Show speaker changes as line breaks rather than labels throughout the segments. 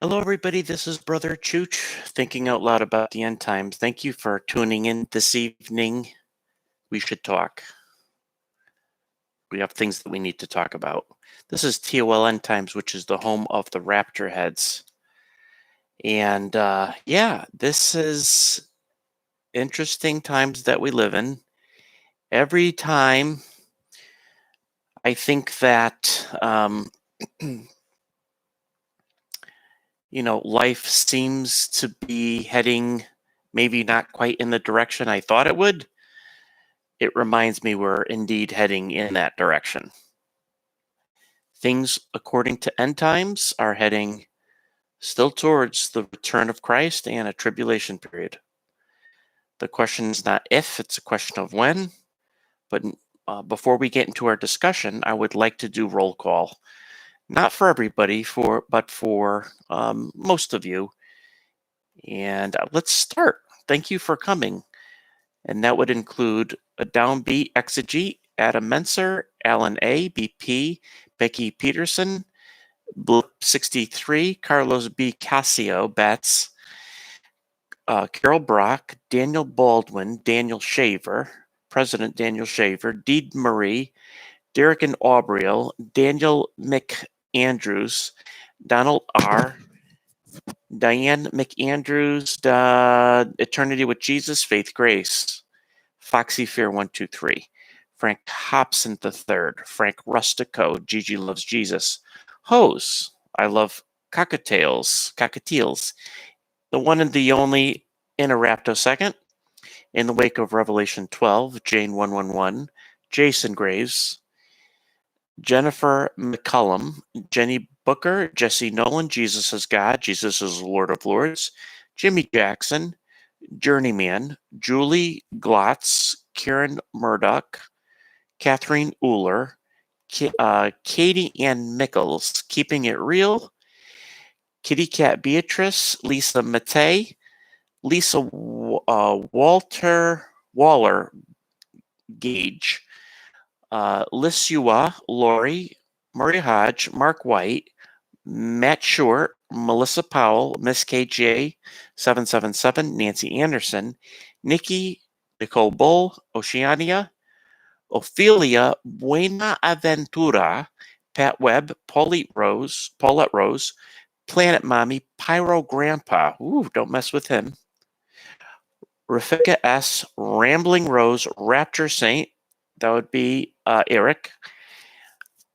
Hello, everybody. This is Brother Chooch, thinking out loud about the end times. Thank you for tuning in this evening. We should talk. We have things that we need to talk about. This is TOL End Times, which is the home of the Rapture heads. And this is interesting times that we live in. Every time I think that, life seems to be heading maybe not quite in the direction I thought it would, it reminds me we're indeed heading in that direction. Things, according to end times, are heading still towards the return of Christ and a tribulation period. The question is not if, it's a question of when. But before we get into our discussion, I would like to do roll call. Not for everybody, but for most of you. And let's start. Thank you for coming. And that would include a downbeat exegete, Adam Menser, Alan A., BP, Becky Peterson, Blip 63, Carlos B. Casio, Betts, Carol Brock, Daniel Baldwin, Daniel Shaver, President Daniel Shaver, Deed Marie, Derek and Aubriel, Daniel McAndrews, Donald R., Diane McAndrews, Eternity with Jesus, Faith Grace, Foxy Fear 123, Frank Hobson III, Frank Rustico, Gigi Loves Jesus, Hose, I Love Cockatiels, the one and the only Interrapto second, In the Wake of Revelation 12, Jane 111, Jason Graves, Jennifer McCullum, Jenny Booker, Jesse Nolan, Jesus is God, Jesus is Lord of Lords, Jimmy Jackson, Journeyman, Julie Glotz, Karen Murdoch, Catherine Uller, Katie Ann Mickles, Keeping It Real, Kitty Cat Beatrice, Lisa Matei, Lisa Waller Gage, Lissua, Lori, Murray Hodge, Mark White, Matt Short, Melissa Powell, Miss KJ 777, Nancy Anderson, Nikki, Nicole Bull, Oceania, Ophelia Buenaventura, Pat Webb, Paulette Rose, Planet Mommy, Pyro Grandpa, ooh, don't mess with him, Rafika S., Rambling Rose, Rapture Saint, that would be Eric,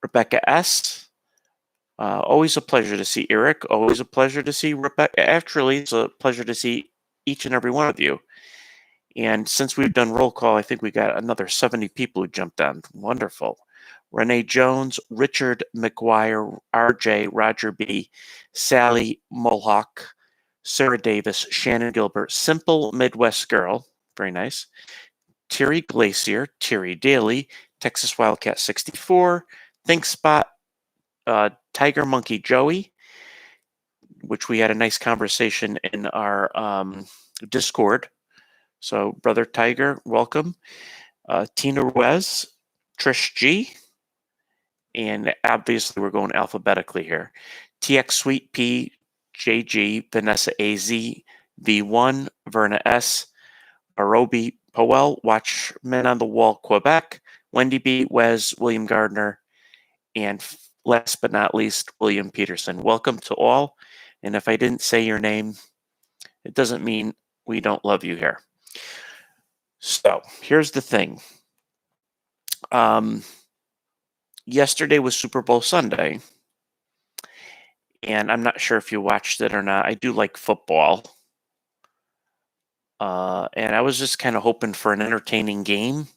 Rebecca S., always a pleasure to see Eric. Always a pleasure to see Rebecca. Actually, it's a pleasure to see each and every one of you. And since we've done roll call, I think we got another 70 people who jumped on. Wonderful. Renee Jones, Richard McGuire, RJ, Roger B., Sally Mohawk, Sarah Davis, Shannon Gilbert, Simple Midwest Girl, very nice, Terry Glacier, Terry Daly, Texas Wildcat 64, ThinkSpot, Tiger Monkey Joey, which we had a nice conversation in our Discord. So, Brother Tiger, welcome. Tina Ruiz, Trish G, and obviously we're going alphabetically here. TX Sweet P, JG, Vanessa AZ, V1, Verna S, Arobi Powell, Watchmen on the Wall, Quebec, Wendy B, Wes, William Gardner, and last but not least, William Peterson. Welcome to all. And if I didn't say your name, it doesn't mean we don't love you here. So here's the thing. Yesterday was Super Bowl Sunday. And I'm not sure if you watched it or not. I do like football. And I was just kind of hoping for an entertaining game.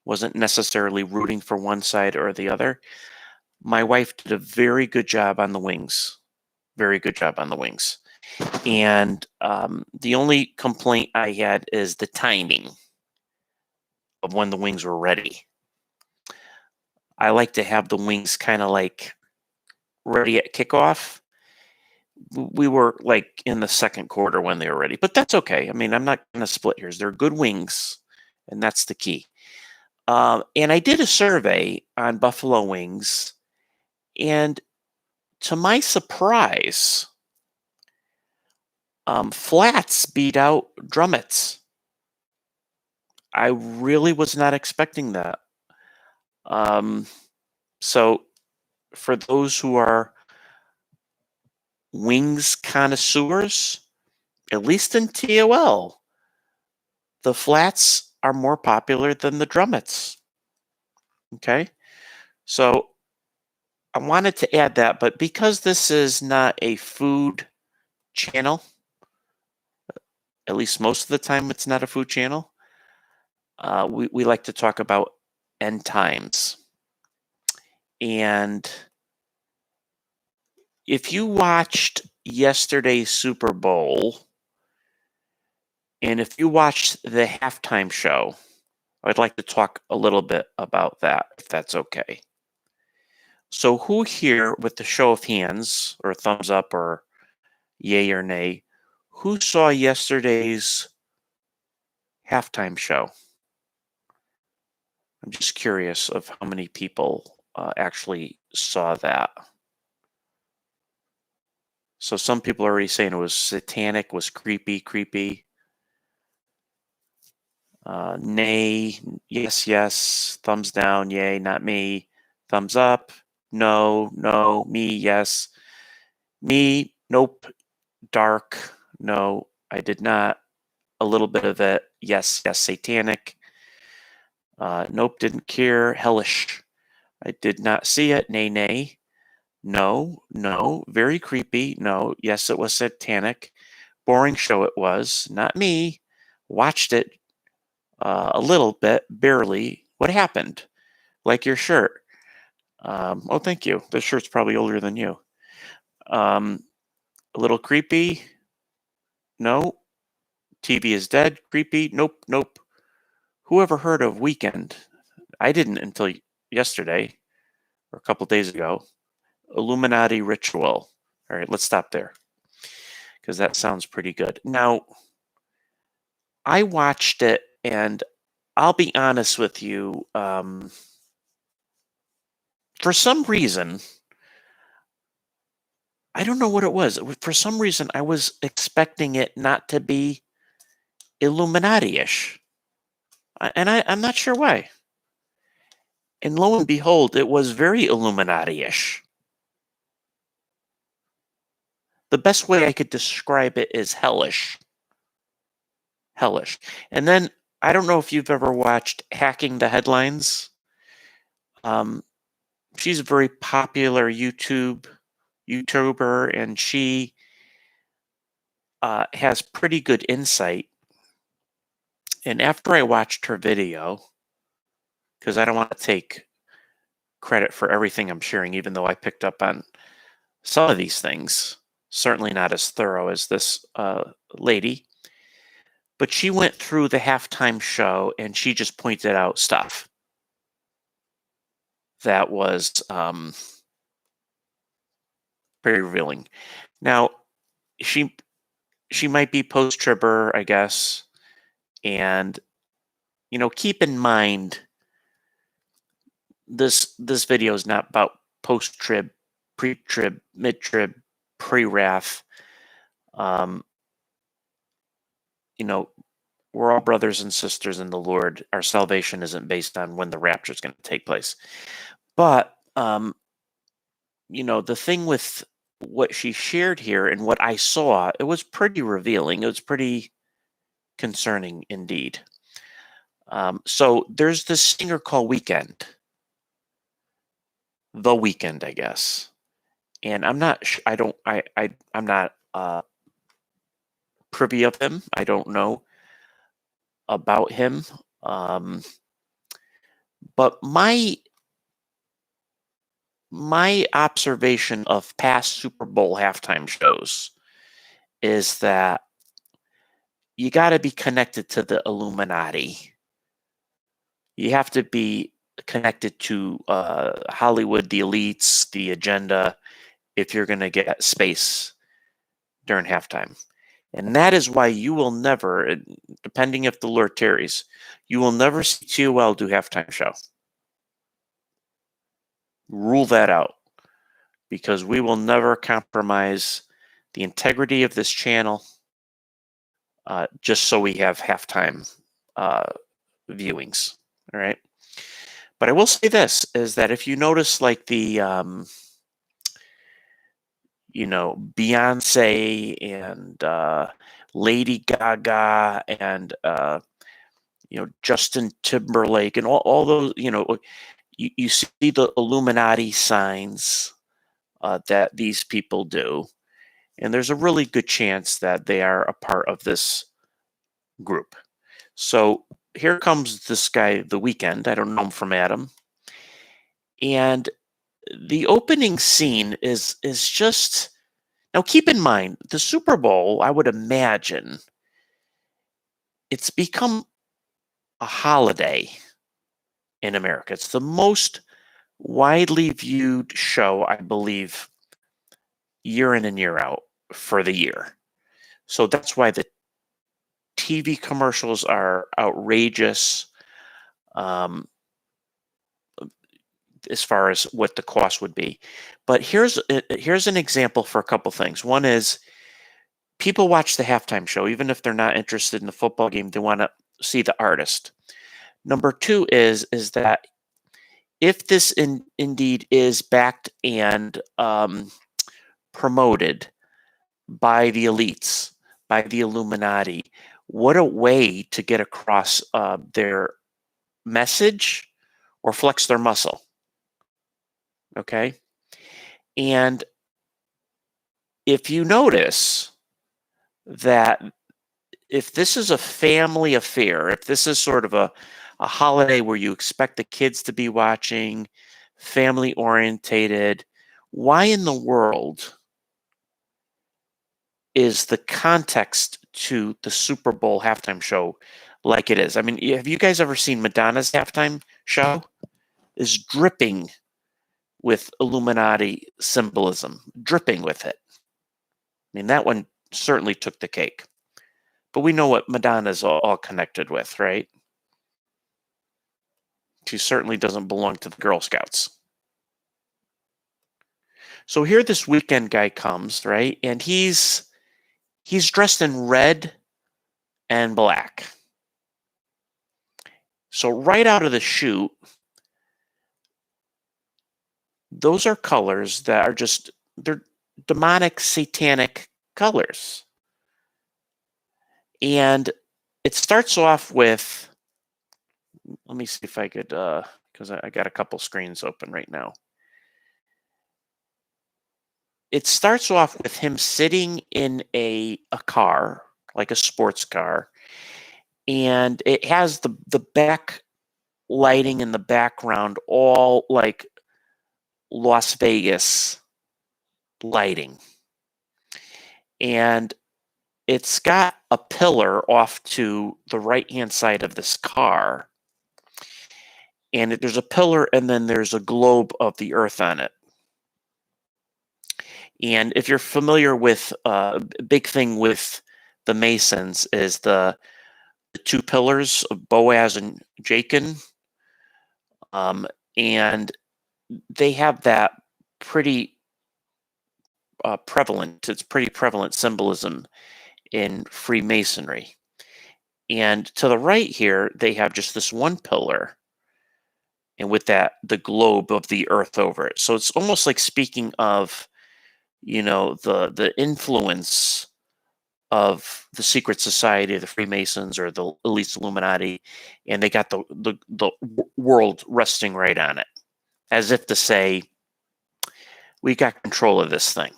Wasn't necessarily rooting for one side or the other. My wife did a very good job on the wings. Very good job on the wings. And the only complaint I had is the timing of when the wings were ready. I like to have the wings kind of like ready at kickoff. We were like in the second quarter when they were ready, but that's okay. I mean, I'm not going to split hairs. They're good wings, and that's the key. And I did a survey on buffalo wings, and to my surprise, Flats beat out drummets. I really was not expecting that. Um, so for those who are wings connoisseurs, at least in TOL, the flats are more popular than the drummets. Okay, so I wanted to add that, but because this is not a food channel, at least most of the time it's not a food channel, we like to talk about end times. And if you watched yesterday's Super Bowl, and if you watched the halftime show, I'd like to talk a little bit about that, if that's okay. So, who here, with the show of hands, or thumbs up, or yay or nay, who saw yesterday's halftime show? I'm just curious of how many people actually saw that. So, some people are already saying it was satanic, was creepy. Nay, yes, yes, thumbs down, yay, not me. Thumbs up, no, me, yes. Me, nope, dark, no, I did not. A little bit of it, yes, satanic. Nope, didn't care. Hellish, I did not see it. Nay. No, very creepy. No, yes, it was satanic. Boring show it was. Not me. Watched it a little bit, barely. What happened? Like your shirt. Oh, thank you. This shirt's probably older than you. A little creepy. No. TV is dead. Creepy. Nope. Who ever heard of Weekend? I didn't until yesterday or a couple days ago. Illuminati ritual. All right, let's stop there because that sounds pretty good. Now, I watched it, and I'll be honest with you. For some reason, I don't know what it was. For some reason, I was expecting it not to be Illuminati-ish, and I'm not sure why. And lo and behold, it was very Illuminati-ish. The best way I could describe it is hellish. Hellish. And then I don't know if you've ever watched Hacking the Headlines. She's a very popular YouTuber, and she has pretty good insight. And after I watched her video, because I don't want to take credit for everything I'm sharing, even though I picked up on some of these things, certainly not as thorough as this lady. But she went through the halftime show and she just pointed out stuff that was very revealing. Now, she might be post-tribber, I guess, and keep in mind this video is not about post-trib, pre-trib, mid-trib, pre-wrath. We're all brothers and sisters in the Lord. Our salvation isn't based on when the rapture is going to take place. But, the thing with what she shared here and what I saw, it was pretty revealing. It was pretty concerning indeed. So there's this singer called Weekend. The Weekend, I guess. And I'm not, I'm not privy of him. I don't know about him. But my observation of past Super Bowl halftime shows is that you got to be connected to the Illuminati. You have to be connected to Hollywood, the elites, the agenda, if you're going to get space during halftime. And that is why you will never, depending if the Lord tarries, you will never see TOL do halftime show. Rule that out, because we will never compromise the integrity of this channel just so we have halftime viewings. All right. But I will say this is that if you notice, like the Beyonce and Lady Gaga and Justin Timberlake and all those, you see the Illuminati signs that these people do, and there's a really good chance that they are a part of this group. So here comes this guy, The Weeknd. I don't know him from Adam, and the opening scene is just. Now, keep in mind, the Super Bowl, I would imagine, it's become a holiday in America. It's the most widely viewed show, I believe, year in and year out for the year. So that's why the TV commercials are outrageous as far as what the cost would be. But here's an example for a couple things. One is people watch the halftime show, even if they're not interested in the football game, they want to see the artist. Number two is that if this indeed is backed and promoted by the elites, by the Illuminati, what a way to get across their message or flex their muscle. Okay? And if you notice that if this is a family affair, if this is sort of a holiday where you expect the kids to be watching, family orientated, why in the world is the context to the Super Bowl halftime show like it is? I mean, have you guys ever seen Madonna's halftime show? Is dripping with Illuminati symbolism, dripping with it. I mean, that one certainly took the cake. But we know what Madonna's all connected with, right? She certainly doesn't belong to the Girl Scouts. So here this Weeknd guy comes, right? And he's dressed in red and black. So right out of the chute, those are colors that are they're demonic, satanic colors. And it starts off with, let me see if I could, because I got a couple screens open right now. It starts off with him sitting in a car, like a sports car, and it has the back lighting in the background, all like Las Vegas lighting. And it's got a pillar off to the right-hand side of this car. And there's a pillar, and then there's a globe of the earth on it. And if you're familiar with a big thing with the Masons is the two pillars of Boaz and Jachin. And they have that pretty prevalent, it's pretty prevalent symbolism in Freemasonry. And to the right here, they have just this one pillar, and with that, the globe of the earth over it. So it's almost like speaking of, the influence of the secret society, the Freemasons, or the elite Illuminati, and they got the world resting right on it, as if to say, we got control of this thing.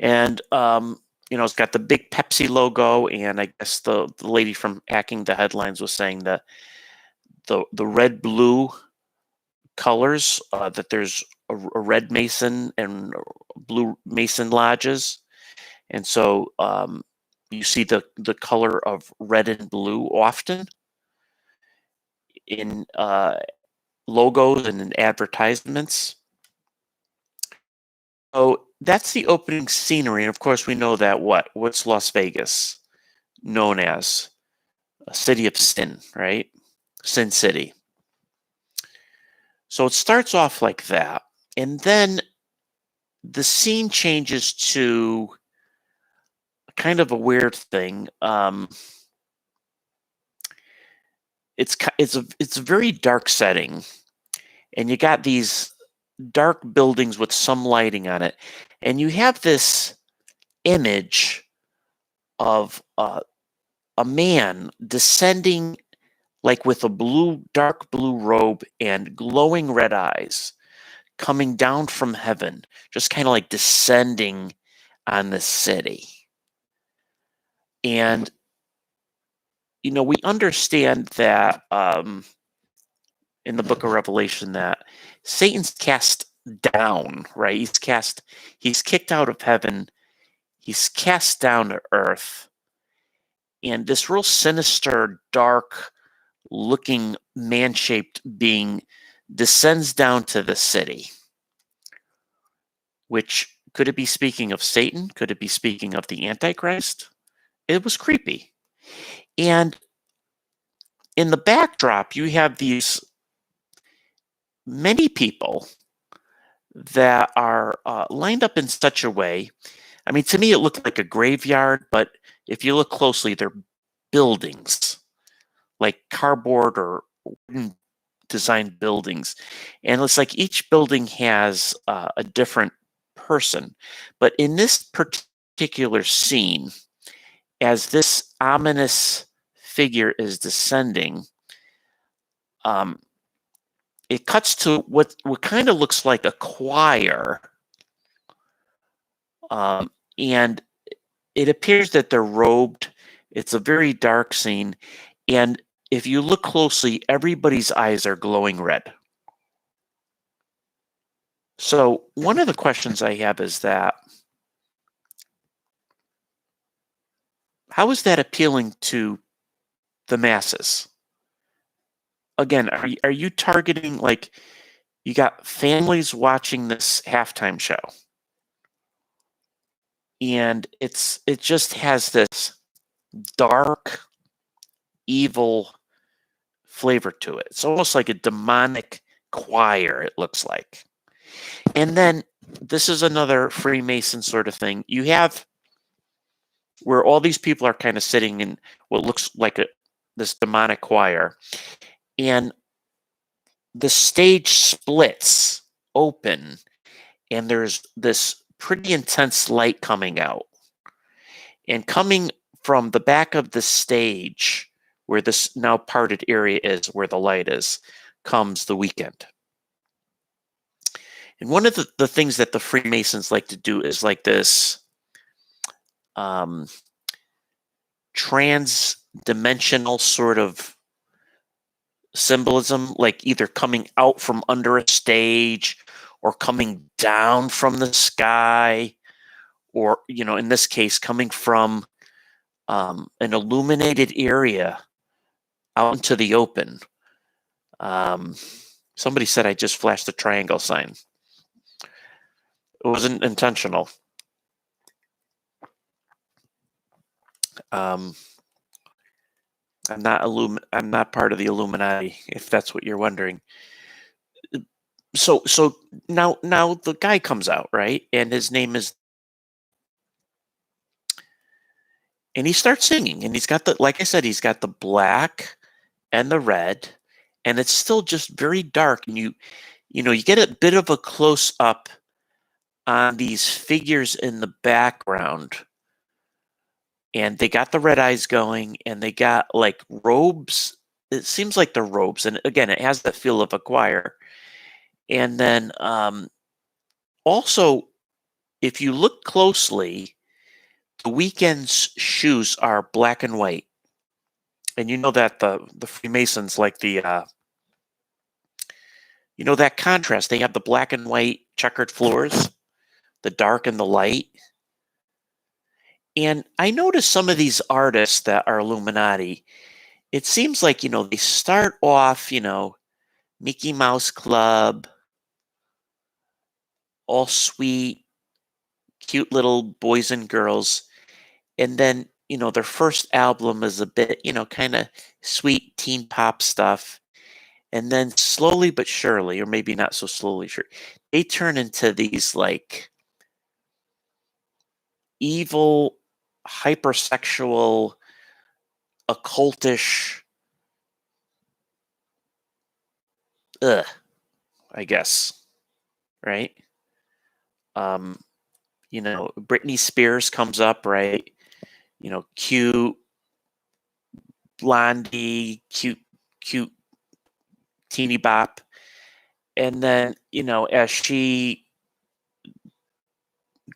And it's got the big Pepsi logo, and I guess the lady from Hacking the Headlines was saying that the red blue colors, that there's a red Mason and blue Mason lodges. And so you see the color of red and blue often in logos and in advertisements. So that's the opening scenery. And of course, we know that what's Las Vegas known as? A city of sin, right? Sin City. So it starts off like that. And then the scene changes to kind of a weird thing. It's a very dark setting, and you got these dark buildings with some lighting on it, and you have this image of a man descending, like with a dark blue robe and glowing red eyes, coming down from heaven, just kind of like descending on the city. And we understand that in the book of Revelation that Satan's cast down, right? He's kicked out of heaven, he's cast down to earth, and this real sinister, dark looking man-shaped being descends down to the city. Which, could it be speaking of Satan? Could it be speaking of the Antichrist? It was creepy. And in the backdrop, you have these many people that are lined up in such a way. I mean, to me, it looked like a graveyard, but if you look closely, they're buildings, like cardboard or wooden designed buildings. And it's like each building has a different person. But in this particular scene, as this ominous figure is descending, it cuts to what kind of looks like a choir, and it appears that they're robed. It's a very dark scene, and if you look closely, everybody's eyes are glowing red. So one of the questions I have is that, how is that appealing to the masses? Again, are you targeting, like, you got families watching this halftime show, and it just has this dark, evil flavor to it. It's almost like a demonic choir, it looks like. And then this is another Freemason sort of thing. You have where all these people are kind of sitting in what looks like this demonic choir, and the stage splits open, and there's this pretty intense light coming out. And coming from the back of the stage, where this now parted area is, where the light is, comes the Weekend. And one of the things that the Freemasons like to do is like this trans-dimensional sort of symbolism, like either coming out from under a stage or coming down from the sky, or, in this case, coming from an illuminated area out into the open. Somebody said I just flashed the triangle sign. It wasn't intentional. I'm not part of the Illuminati, if that's what you're wondering. So now the guy comes out, right? And his name is, and he starts singing, and he's got like I said, he's got the black and the red, and it's still just very dark, and you get a bit of a close up on these figures in the background, and they got the red eyes going, and they got like robes. It seems like they're robes, and again, it has the feel of a choir. And then also, if you look closely, the Weekend's shoes are black and white, and you know that the Freemasons like the that contrast. They have the black and white checkered floors, the dark and the light. And I noticed some of these artists that are Illuminati, it seems like, they start off, Mickey Mouse Club, all sweet, cute little boys and girls. And then, their first album is a bit, kind of sweet teen pop stuff. And then slowly but surely, or maybe not so slowly, sure, they turn into these like evil, hypersexual, occultish, I guess, right? Um, Britney Spears comes up, right? Cute, blondie, cute, teeny bop. And then, as she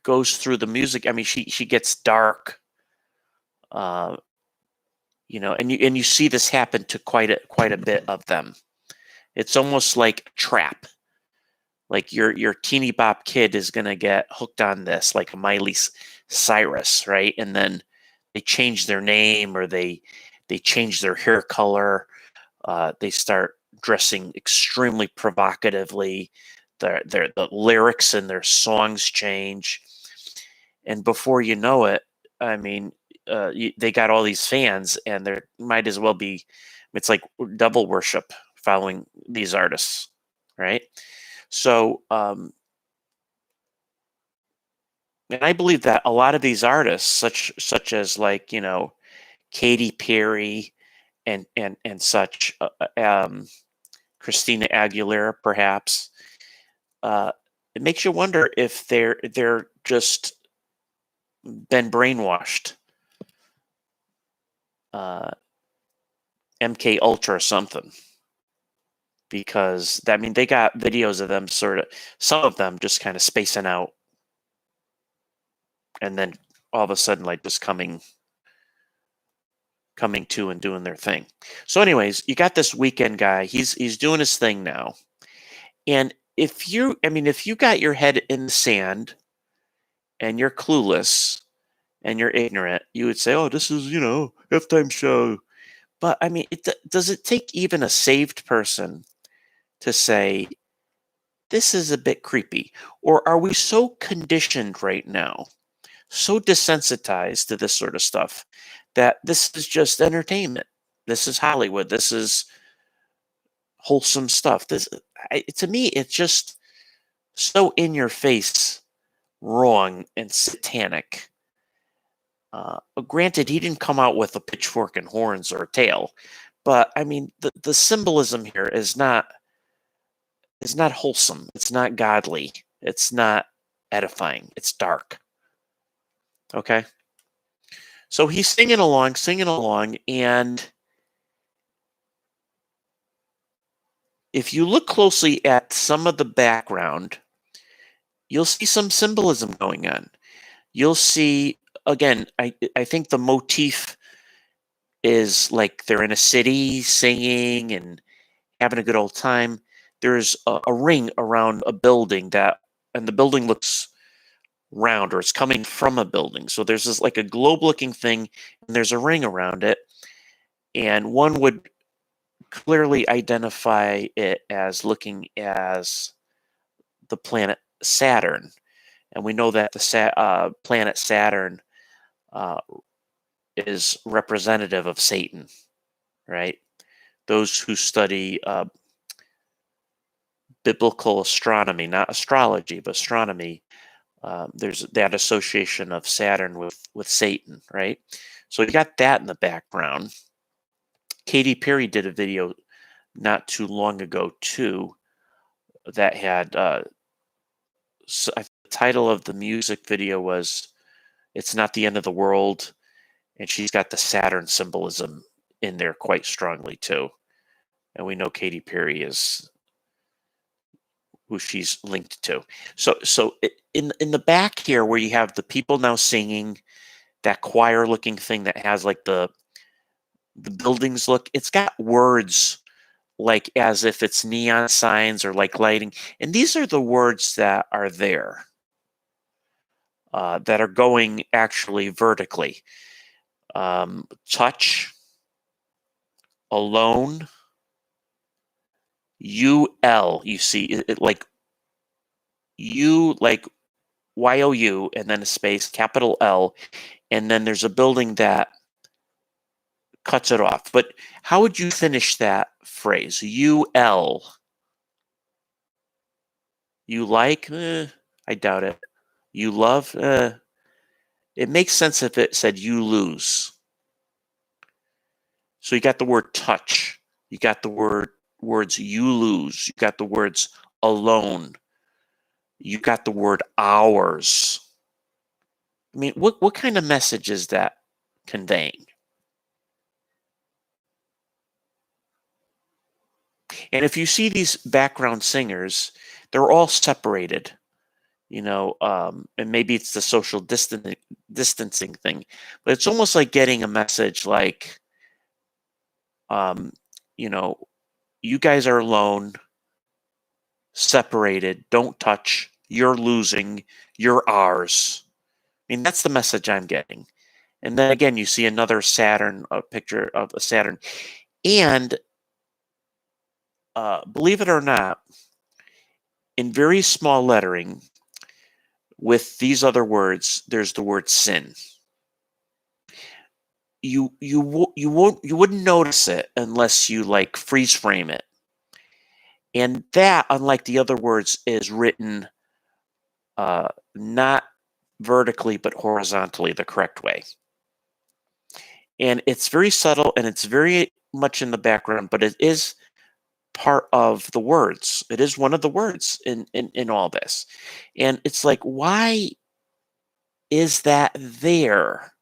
goes through the music, I mean, she gets dark, and you see this happen to quite a bit of them. It's almost like a trap. Like your teeny bop kid is gonna get hooked on this, like a Miley Cyrus, right? And then they change their name, or they change their hair color. They start dressing extremely provocatively. The lyrics in their songs change, and before you know it, I mean, they got all these fans, and there might as well be. It's like double worship following these artists, right? So, and I believe that a lot of these artists, such as like Katy Perry and such, Christina Aguilera, perhaps, it makes you wonder if they're just been brainwashed, MK Ultra or something, because I mean they got videos of them some of them just kind of spacing out, and then all of a sudden like just coming to and doing their thing. So, anyways, you got this Weekend guy. He's doing his thing now, and if you got your head in the sand and you're clueless and you're ignorant, you would say, "Oh, this is halftime show." But I mean, does it take even a saved person to say this is a bit creepy, or are we so conditioned right now, so desensitized to this sort of stuff, that this is just entertainment? This is Hollywood. This is wholesome stuff. To me, it's just so in your face, wrong and satanic. Granted, he didn't come out with a pitchfork and horns or a tail, but I mean, the symbolism here is not wholesome. It's not godly. It's not edifying. It's dark. Okay. So he's singing along, and if you look closely at some of the background, you'll see some symbolism going on. You'll see, again, I think the motif is like they're in a city singing and having a good old time. There's a ring around a building and the building looks round, or it's coming from a building. So there's this like a globe looking thing, and there's a ring around it. And one would clearly identify it as looking as the planet Saturn. And we know that the planet Saturn uh, is representative of Satan, right? Those who study biblical astronomy, not astrology, but astronomy, there's that association of Saturn with Satan, right? So you got that in the background. Katy Perry did a video not too long ago too that had the title of the music video was "It's Not the End of the World," and she's got the Saturn symbolism in there quite strongly too. And we know Katy Perry is who she's linked to. So in the back here, where you have the people now singing, that choir looking thing that has like the buildings look, it's got words like as if it's neon signs or like lighting, and these are the words that are there, that are going actually vertically. Touch, alone, UL. You see it like U, like YOU, and then a space, capital L, and then there's a building that cuts it off. But how would you finish that phrase? UL. You like? I doubt it. You love? It makes sense if it said you lose. So you got the word touch. You got the words you lose. You got the words alone. You got the word ours. I mean, what kind of message is that conveying? And if you see these background singers, they're all separated, and maybe it's the social distancing thing, but it's almost like getting a message like, um, you know, you guys are alone, separated, don't touch, you're losing, you're ours. I mean, that's the message I'm getting. And then again, you see another Saturn, a picture of a Saturn. And believe it or not, in very small lettering with these other words, there's the word sin. You wouldn't notice it unless you like freeze frame it. And that, unlike the other words, is written not vertically but horizontally the correct way. And it's very subtle and it's very much in the background, but it is part of the words. It is one of the words in all this. And it's like, why is that there?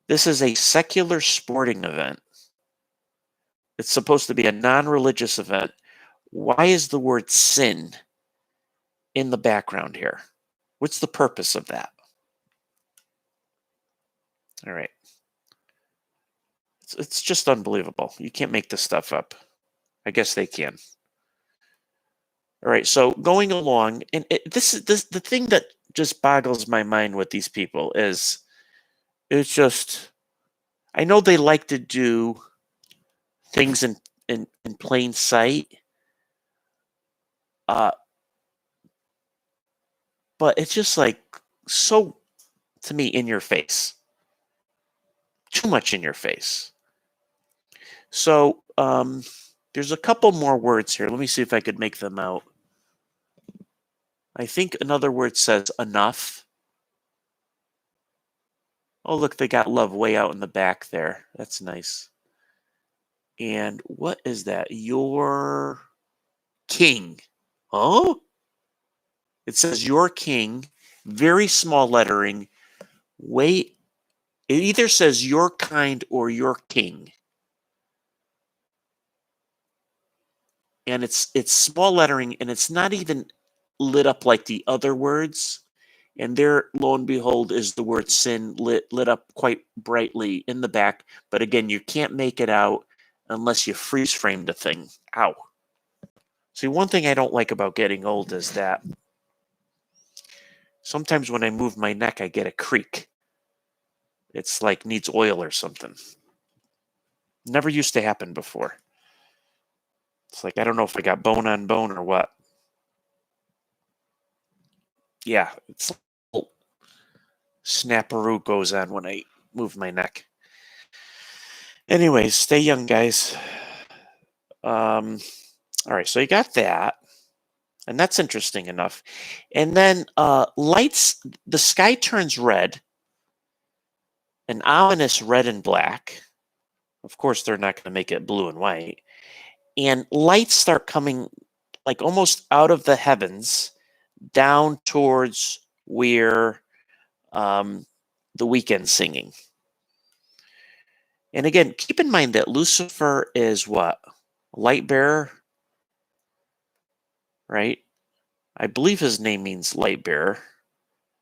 This is a secular sporting event. It's supposed to be a non-religious event. Why is the word sin in the background here? What's the purpose of that? All right. It's just unbelievable. You can't make this stuff up. I guess they can. All right, so going along, and the thing that just boggles my mind with these people is, it's just, I know they like to do things in plain sight, but it's just like so, to me, in your face. Too much in your face. So there's a couple more words here. Let me see if I could make them out. I think another word says enough. Oh, look, they got love way out in the back there. That's nice. And what is that? Your king. Oh? It says your king, very small lettering. Wait, it either says your kind or your king. And it's small lettering, and it's not even lit up like the other words. And there, lo and behold, is the word sin lit up quite brightly in the back. But again, you can't make it out unless you freeze frame the thing. Ow. See, one thing I don't like about getting old is that sometimes when I move my neck, I get a creak. It's like needs oil or something. Never used to happen before. It's like, I don't know if I got bone on bone or what. Yeah, it's snapperoo goes on when I move my neck. Anyways, stay young, guys. All right, so you got that, and that's interesting enough. And then lights, the sky turns red, an ominous red and black. Of course, they're not going to make it blue and white. And lights start coming like almost out of the heavens down towards where the Weeknd singing. And again, keep in mind that Lucifer is what? Light bearer, right? I believe his name means light bearer.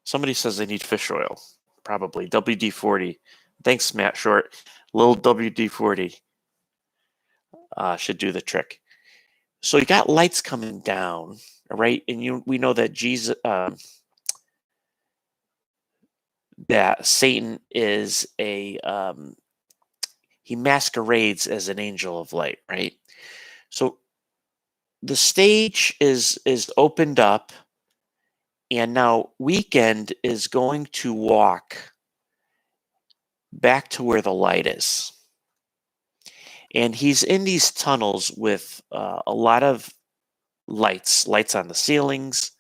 Somebody says they need fish oil. Probably. WD-40. Thanks, Matt Short. Little WD-40 should do the trick. So you got lights coming down, right? And we know that Jesus, that Satan is he masquerades as an angel of light, right? So the stage is opened up, and now Weeknd is going to walk back to where the light is. And he's in these tunnels with a lot of lights on the ceilings,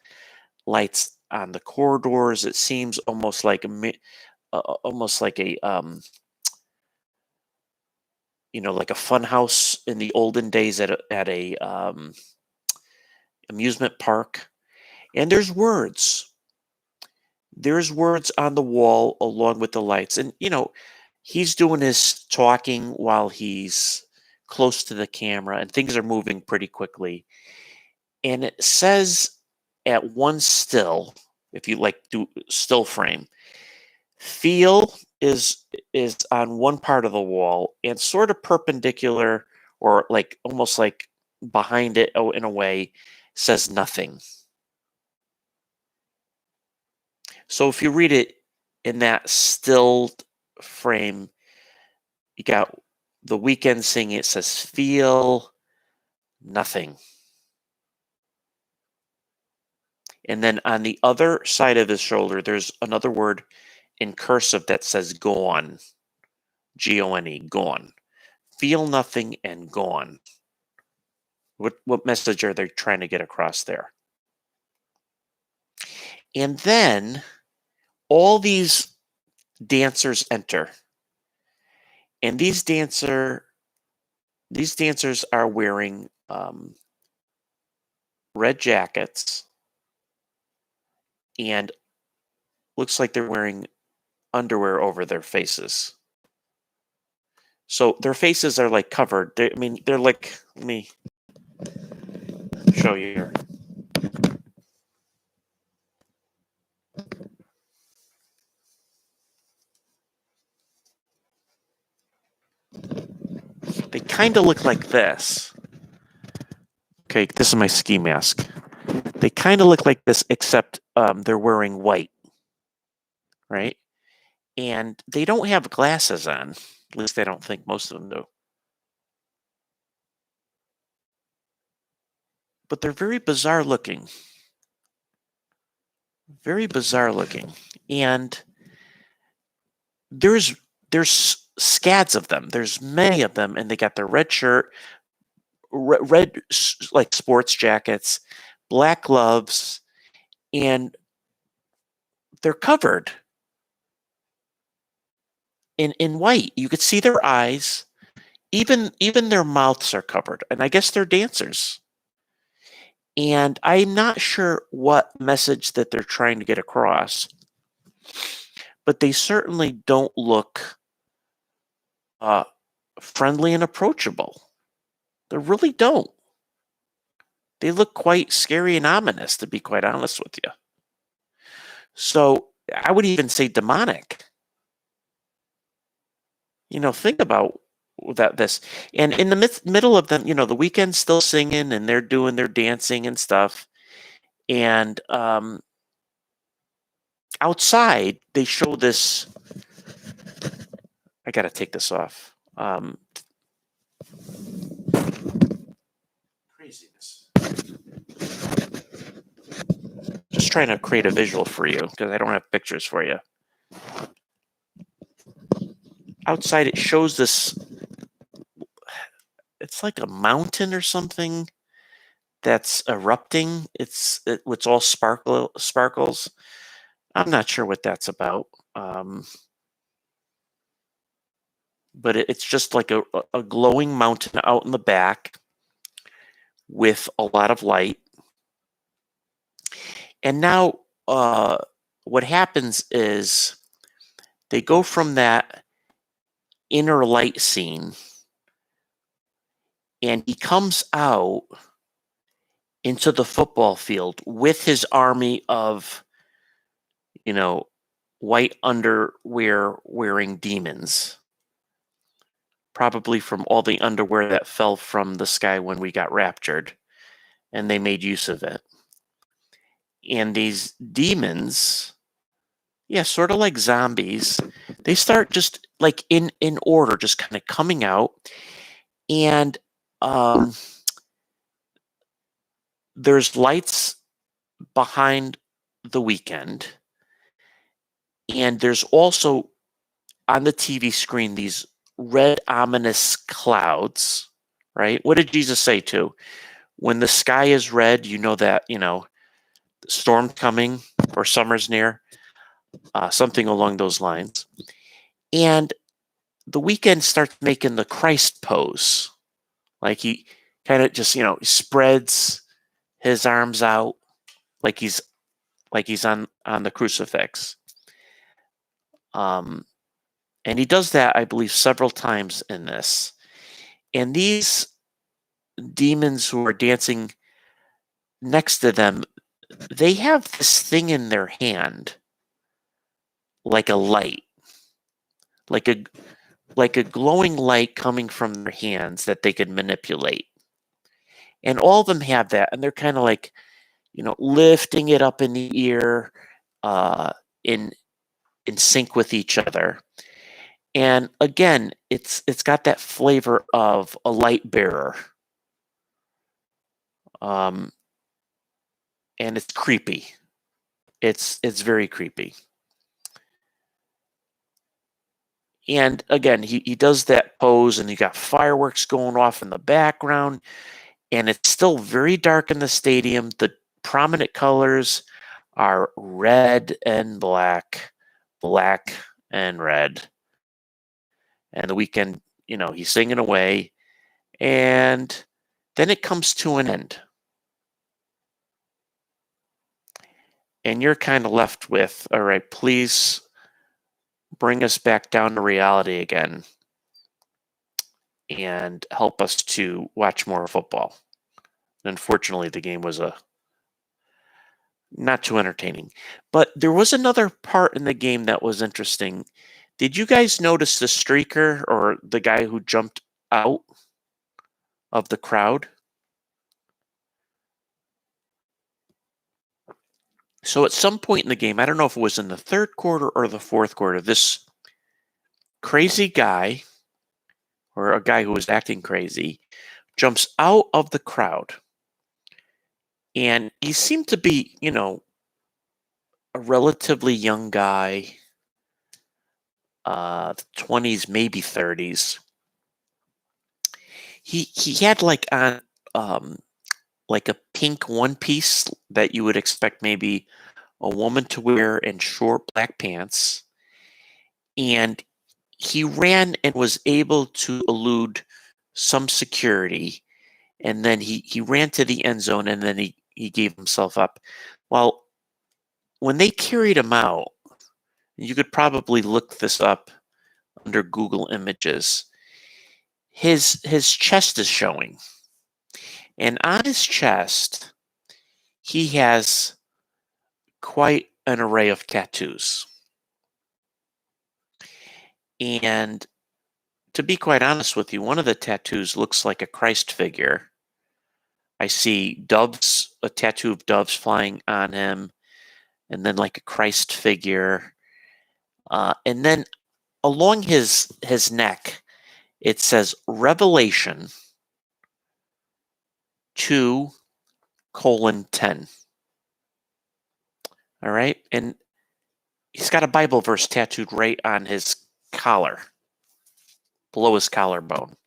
lights on the corridors. It seems almost like a like a fun house in the olden days at a amusement park. And there's words. There's words on the wall along with the lights. And, he's doing his talking while he's close to the camera, and things are moving pretty quickly. And it says at one still, if you do still frame, feel is on one part of the wall and sort of perpendicular, or almost like behind it, in a way, says nothing. So if you read it in that still frame, you got the Weeknd singing. It says feel nothing. And then on the other side of his shoulder, there's another word in cursive that says gone. Gone, gone. Feel nothing and gone. What message are they trying to get across there? And then all these dancers enter. And these dancers are wearing red jackets, and looks like they're wearing underwear over their faces. So their faces are covered. They're like, let me show you here. They kind of look like this. Okay, this is my ski mask. They kind of look like this, except they're wearing white, right? And they don't have glasses on. At least I don't think most of them do. But they're very bizarre looking. Very bizarre looking. And there's scads of them. There's many of them, and they got their red shirt, red sports jackets, black gloves, and they're covered in white. You could see their eyes. Even their mouths are covered, and I guess they're dancers. And I'm not sure what message that they're trying to get across, but they certainly don't look friendly and approachable. They really don't. They look quite scary and ominous, to be quite honest with you. So I would even say demonic. Think about this. And in the middle of them, the Weeknd's still singing, and they're doing their dancing and stuff. And outside, they show this. I got to take this off. Craziness. Just trying to create a visual for you because I don't have pictures for you. Outside, it shows this. It's like a mountain or something that's erupting. It's all sparkles. I'm not sure what that's about. But it's just like a glowing mountain out in the back with a lot of light. And now what happens is they go from that inner light scene, and he comes out into the football field with his army of, white underwear wearing demons. Probably from all the underwear that fell from the sky when we got raptured, and they made use of it. And these demons, sort of like zombies, they start just in order, just kind of coming out. And there's lights behind the Weeknd. And there's also on the TV screen these red ominous clouds, right? What did Jesus say too? When the sky is red, you know that, the storm's coming. or summer's near, something along those lines. And the Weeknd starts making the Christ pose. Like he kind of just, spreads his arms out like he's on the crucifix. And he does that, I believe, several times in this. And these demons who are dancing next to them, they have this thing in their hand, like a light, like a glowing light coming from their hands that they could manipulate. And all of them have that, and they're kind of like, lifting it up in the air, in sync with each other. And again, it's got that flavor of a light bearer. And it's creepy. It's very creepy. And again, he does that pose, and you got fireworks going off in the background, and it's still very dark in the stadium. The prominent colors are red and black, black and red. And the Weeknd, he's singing away, and then it comes to an end. And you're kind of left with, all right, please bring us back down to reality again and help us to watch more football. Unfortunately, the game was not too entertaining. But there was another part in the game that was interesting. Did you guys notice the streaker, or the guy who jumped out of the crowd? So at some point in the game, I don't know if it was in the third quarter or the fourth quarter, this crazy guy, or a guy who was acting crazy, jumps out of the crowd. And he seemed to be, a relatively young guy, 20s, maybe 30s. He had like on like a pink one piece that you would expect maybe a woman to wear, and short black pants. And he ran and was able to elude some security. And then he ran to the end zone, and then he gave himself up. Well, when they carried him out, you could probably look this up under Google Images, his chest is showing. And on his chest, he has quite an array of tattoos. And to be quite honest with you, one of the tattoos looks like a Christ figure. I see doves, a tattoo of doves flying on him, and then like a Christ figure. And then along his neck, it says Revelation 2:10. All right. And he's got a Bible verse tattooed right on his collar, below his collarbone.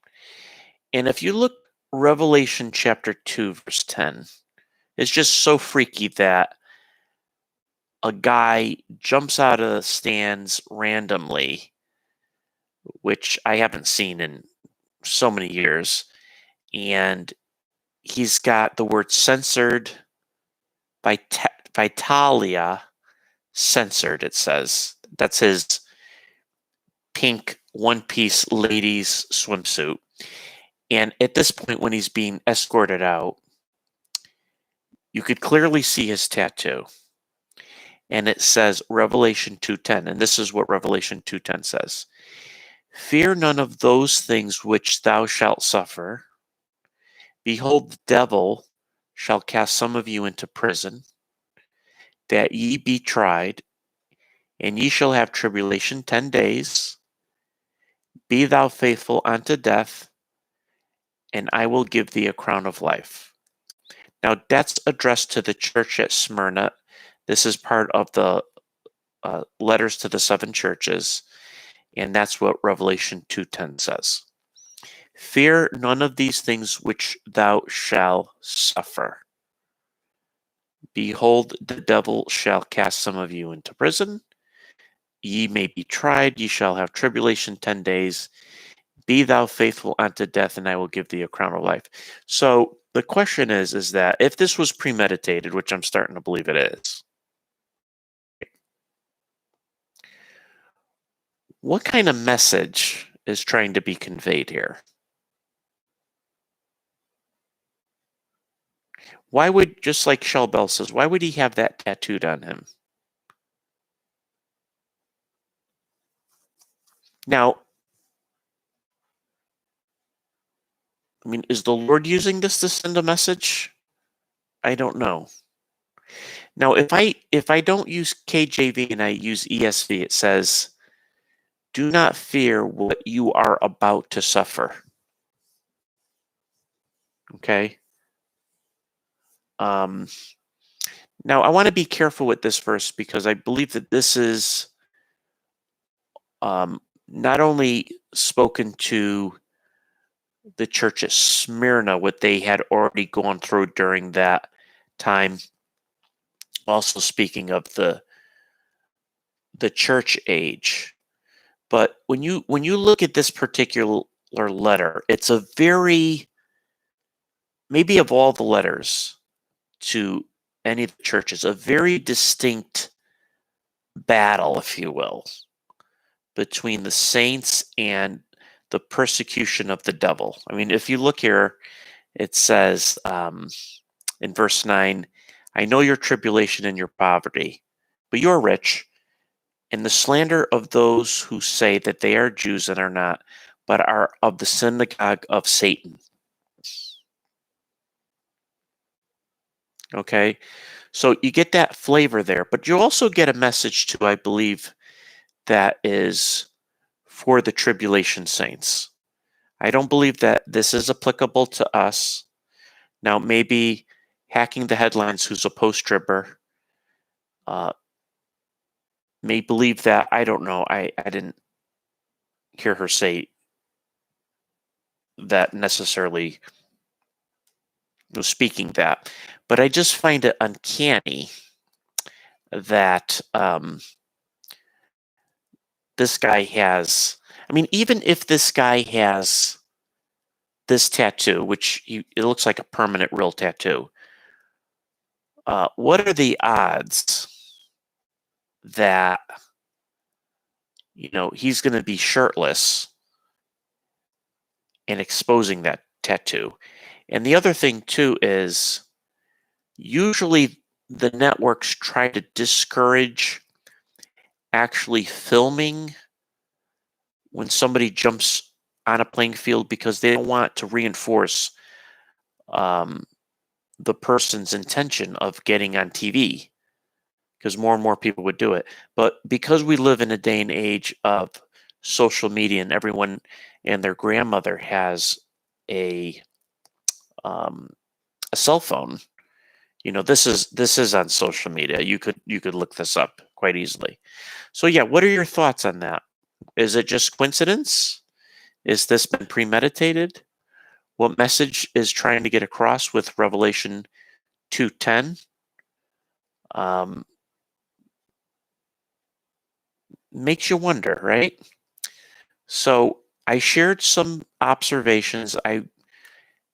And if you look Revelation chapter 2, verse 10, it's just so freaky that a guy jumps out of the stands randomly, which I haven't seen in so many years. And he's got the word censored, Vitalia censored, it says. That's his pink one-piece ladies swimsuit. And at this point, when he's being escorted out, you could clearly see his tattoo. And it says Revelation 2:10. And this is what Revelation 2:10 says. Fear none of those things which thou shalt suffer. Behold, the devil shall cast some of you into prison, that ye be tried, and ye shall have tribulation 10 days. Be thou faithful unto death, and I will give thee a crown of life. Now, that's addressed to the church at Smyrna. This is part of the letters to the 7 churches, and that's what Revelation 2:10 says. Fear none of these things which thou shalt suffer. Behold, the devil shall cast some of you into prison. Ye may be tried, ye shall have tribulation 10 days. Be thou faithful unto death, and I will give thee a crown of life. So the question is that if this was premeditated, which I'm starting to believe it is, what kind of message is trying to be conveyed here? Why would, just like Shell Bell says, why would he have that tattooed on him? Now, I mean, is the Lord using this to send a message? I don't know. Now, if I don't use KJV and I use ESV, it says, "Do not fear what you are about to suffer." Okay. Now, I want to be careful with this verse because I believe that this is not only spoken to the church at Smyrna, what they had already gone through during that time, also speaking of the church age. But when you look at this particular letter, it's a very, maybe of all the letters to any of the churches, a very distinct battle, if you will, between the saints and the persecution of the devil. I mean, if you look here, it says in verse 9, "I know your tribulation and your poverty, but you are rich, and the slander of those who say that they are Jews and are not, but are of the synagogue of Satan." Okay, so you get that flavor there, but you also get a message too, I believe, that is for the tribulation saints. I don't believe that this is applicable to us. Now, maybe Hacking the Headlines, who's a post-tribber, may believe that. I don't know. I didn't hear her say that necessarily, speaking that. But I just find it uncanny that this guy has, I mean, even if this guy has this tattoo, which it looks like a permanent real tattoo, what are the odds that, he's going to be shirtless and exposing that tattoo? And the other thing too is usually the networks try to discourage actually filming when somebody jumps on a playing field because they don't want to reinforce the person's intention of getting on TV, because more and more people would do it. But because we live in a day and age of social media and everyone and their grandmother has a cell phone, this is on social media. You could look this up quite easily. So yeah, what are your thoughts on that? Is it just coincidence? Is this been premeditated? What message is trying to get across with Revelation 2:10? Makes you wonder, right? So I shared some observations. I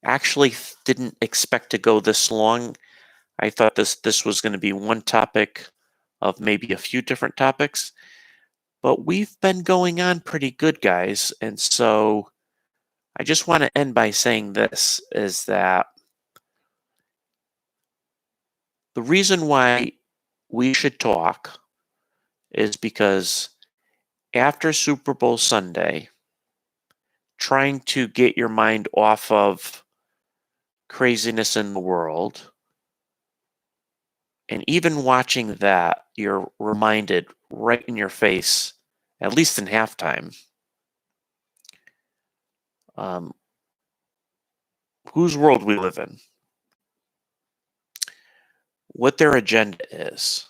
actually didn't expect to go this long. I thought this was going to be one topic of maybe a few different topics, but we've been going on pretty good, guys. And so I just want to end by saying this is that the reason why we should talk is because after Super Bowl Sunday, trying to get your mind off of craziness in the world, and even watching that, you're reminded right in your face, at least in halftime, whose world we live in, what their agenda is.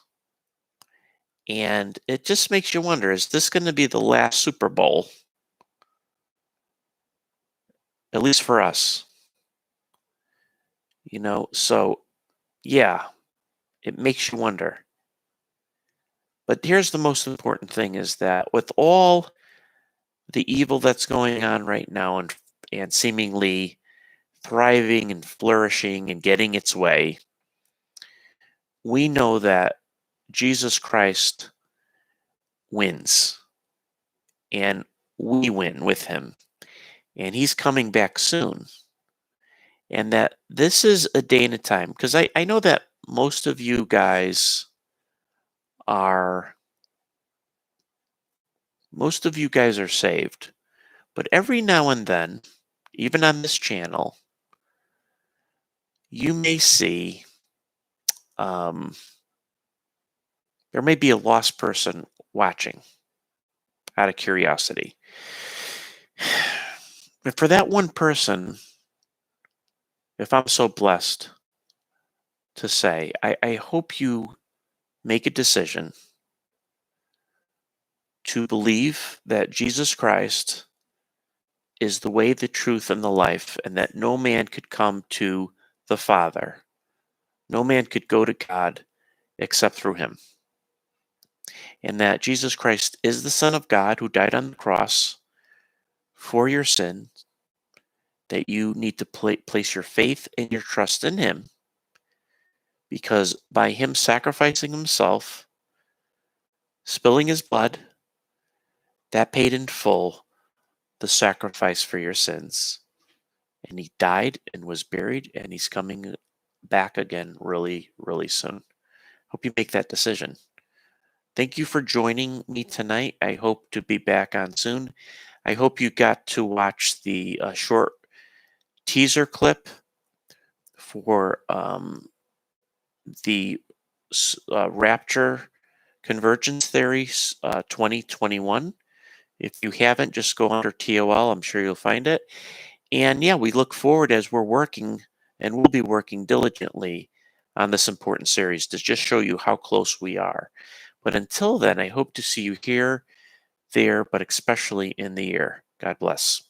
And it just makes you wonder, is this going to be the last Super Bowl? At least for us. So yeah. It makes you wonder. But here's the most important thing is that with all the evil that's going on right now and seemingly thriving and flourishing and getting its way, we know that Jesus Christ wins and we win with him. And he's coming back soon. And that this is a day and a time, because I know that most of you guys are saved, but every now and then, even on this channel, you may see there may be a lost person watching out of curiosity. And for that one person, if I'm so blessed to say, I hope you make a decision to believe that Jesus Christ is the way, the truth, and the life, and that no man could come to the Father. No man could go to God except through him. And that Jesus Christ is the Son of God who died on the cross for your sin, that you need to place your faith and your trust in him, because by him sacrificing himself, spilling his blood, that paid in full the sacrifice for your sins. And he died and was buried, and he's coming back again really, really soon. Hope you make that decision. Thank you for joining me tonight. I hope to be back on soon. I hope you got to watch the short teaser clip for the Rapture Convergence Theories 2021. If you haven't, just go under TOL. I'm sure you'll find it. And yeah, we look forward as we're working, and we'll be working diligently on this important series to just show you how close we are. But until then, I hope to see you here, there, but especially in the air. God bless.